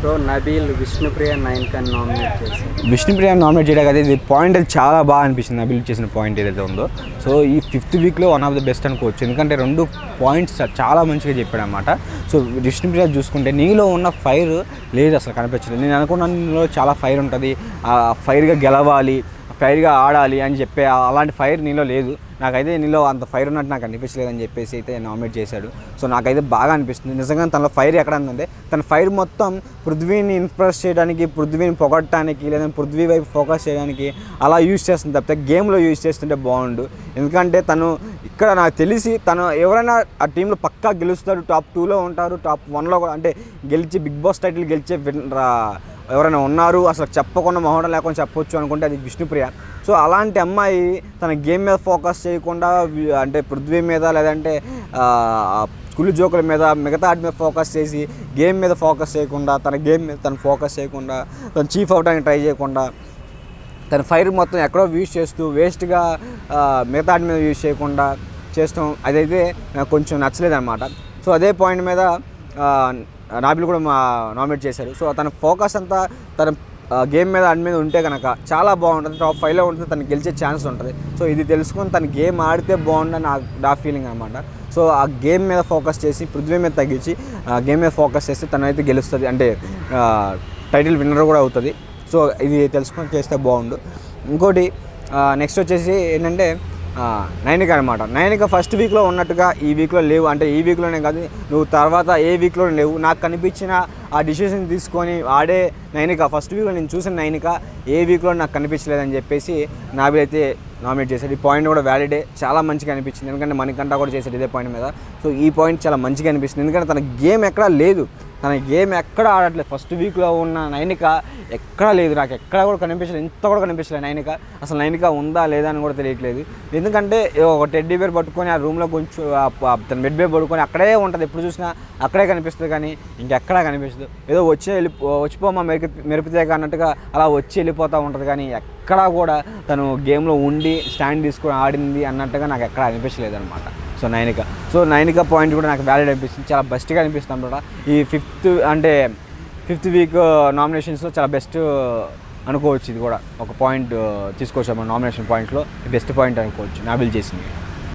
So Nabeel Vishnupriya 9 nominate చేశారు. Vishnupriya nominate చేయడానికి అయితే ఇది పాయింట్ అది చాలా బాగా అనిపిస్తుంది. నబీల్ చేసిన పాయింట్ ఏదైతే ఉందో, సో ఈ 5th వీక్లో వన్ ఆఫ్ ద బెస్ట్ అనుకోవచ్చు. ఎందుకంటే 2 పాయింట్స్ చాలా మంచిగా చెప్పాడు అనమాట. సో విష్ణుప్రియ చూసుకుంటే నీలో ఉన్న ఫైర్ లేదు, అసలు కనిపించలేదు. నేను అనుకున్నాను నీలో చాలా ఫైర్ ఉంటుంది, ఫైర్గా గెలవాలి, ఫైర్గా ఆడాలి అని చెప్పే అలాంటి ఫైర్ నీలో లేదు. నాకైతే నీలో అంత ఫైర్ ఉన్నట్టు నాకు అనిపించలేదని చెప్పేసి అయితే నామినేట్ చేశాడు. సో నాకైతే బాగా అనిపిస్తుంది. నిజంగా తనలో ఫైర్ ఎక్కడ ఉందంటే తన ఫైర్ మొత్తం పృథ్వీని ఇన్స్ప్రెస్ చేయడానికి, పృథ్వీని పొగట్టడానికి, లేదా పృథ్వీ వైపు ఫోకస్ చేయడానికి అలా యూజ్ చేస్తుంది తప్పితే గేమ్లో యూజ్ చేస్తుంటే బాగుండు. ఎందుకంటే తను ఇక్కడ నాకు తెలిసి తను ఎవరైనా ఆ టీంలో పక్కా గెలుస్తాడు, టాప్ 2లో ఉంటారు, టాప్ 1లో కూడా, అంటే గెలిచి బిగ్ బాస్ టైటిల్ గెలిచే ఎవరైనా ఉన్నారు అసలు చెప్పకుండా మొహడం లేకుండా చెప్పొచ్చు అనుకుంటే అది విష్ణుప్రియ. సో అలాంటి అమ్మాయి తన గేమ్ మీద ఫోకస్ చేయకుండా, అంటే పృథ్వీ మీద లేదంటే కుళ్ళు జోకుల మీద మిగతా వాటి మీద ఫోకస్ చేసి గేమ్ మీద ఫోకస్ చేయకుండా, తన గేమ్ మీద తను ఫోకస్ చేయకుండా, తను చీఫ్ అవడానికి ట్రై చేయకుండా, తన ఫైర్ మొత్తం ఎక్కడో యూజ్ చేస్తూ వేస్ట్గా మిగతా వాటి మీద యూజ్ చేయకుండా చేస్తాం, అదైతే నాకు కొంచెం నచ్చలేదన్నమాట. సో అదే పాయింట్ మీద నాబిల్ కూడా నామినేట్ చేశారు. సో తన ఫోకస్ అంతా తన గేమ్ మీద అన్ని మీద ఉంటే కనుక చాలా బాగుంటుంది, టాప్ 5లో ఉంటుంది, తను గెలిచే ఛాన్స్ ఉంటుంది. సో ఇది తెలుసుకొని తను గేమ్ ఆడితే బాగుందని నా ఫీలింగ్ అనమాట. సో ఆ గేమ్ మీద ఫోకస్ చేసి పృథ్వీ మీద తగ్గించి గేమ్ మీద ఫోకస్ చేస్తే తనైతే గెలుస్తుంది, అంటే టైటిల్ విన్నర్ కూడా అవుతుంది. సో ఇది తెలుసుకొని చేస్తే బాగుండు. ఇంకోటి నెక్స్ట్ వచ్చేసి ఏంటంటే నైనిక అనమాట. నైనిక ఫస్ట్ వీక్లో ఉన్నట్టుగా ఈ వీక్లో లేవు, అంటే ఈ వీక్లోనే కాదు, నువ్వు తర్వాత ఏ వీక్లో లేవు. నాకు కనిపించిన ఆ డిసిషన్ తీసుకొని ఆడే నైనిక ఫస్ట్ వీక్లో నేను చూసిన నైనిక ఏ వీక్లో నాకు కనిపించలేదని చెప్పేసి నాబిల్ అయితే నామినేట్ చేశాడు. ఈ పాయింట్ కూడా వ్యాలిడే, చాలా మంచిగా అనిపించింది. ఎందుకంటే మణికంఠ కూడా చేశాడు ఇదే పాయింట్ మీద. సో ఈ పాయింట్ చాలా మంచిగా అనిపిస్తుంది. ఎందుకంటే తన గేమ్ ఎక్కడా లేదు, తన గేమ్ ఎక్కడ ఆడట్లేదు. ఫస్ట్ వీక్లో ఉన్న నైనిక ఎక్కడా లేదు, నాకు ఎక్కడ కూడా కనిపించలేదు, ఇంత కూడా కనిపించలేదు నైనిక. అసలు నైనిక ఉందా లేదా అని కూడా తెలియట్లేదు. ఎందుకంటే ఒక టెడ్డీ బేర్ పట్టుకొని ఆ రూమ్లో కొంచెం తన బెడ్ బేర్ పట్టుకొని అక్కడే ఉంటుంది, ఎప్పుడు చూసినా అక్కడే కనిపిస్తుంది, కానీ ఇంకెక్కడా కనిపించదు. ఏదో వచ్చిపోమా మెరుపుతేగా అన్నట్టుగా అలా వచ్చి వెళ్ళిపోతూ ఉంటుంది, కానీ ఎక్కడా కూడా తను గేమ్లో ఉండి స్టాండ్ తీసుకొని ఆడింది అన్నట్టుగా నాకు ఎక్కడ అనిపించలేదు అనమాట. సో నైనిక పాయింట్ కూడా నాకు వ్యాలిడ్ అనిపిస్తుంది, చాలా బెస్ట్గా అనిపిస్తుంది అనమాట. ఈ 5th వీక్ నామినేషన్స్లో చాలా బెస్ట్ అనుకోవచ్చు. ఇది కూడా ఒక పాయింట్ తీసుకోవచ్చు మన నామినేషన్ పాయింట్లో బెస్ట్ పాయింట్ అనుకోవచ్చు నాబిల్ చేసింది.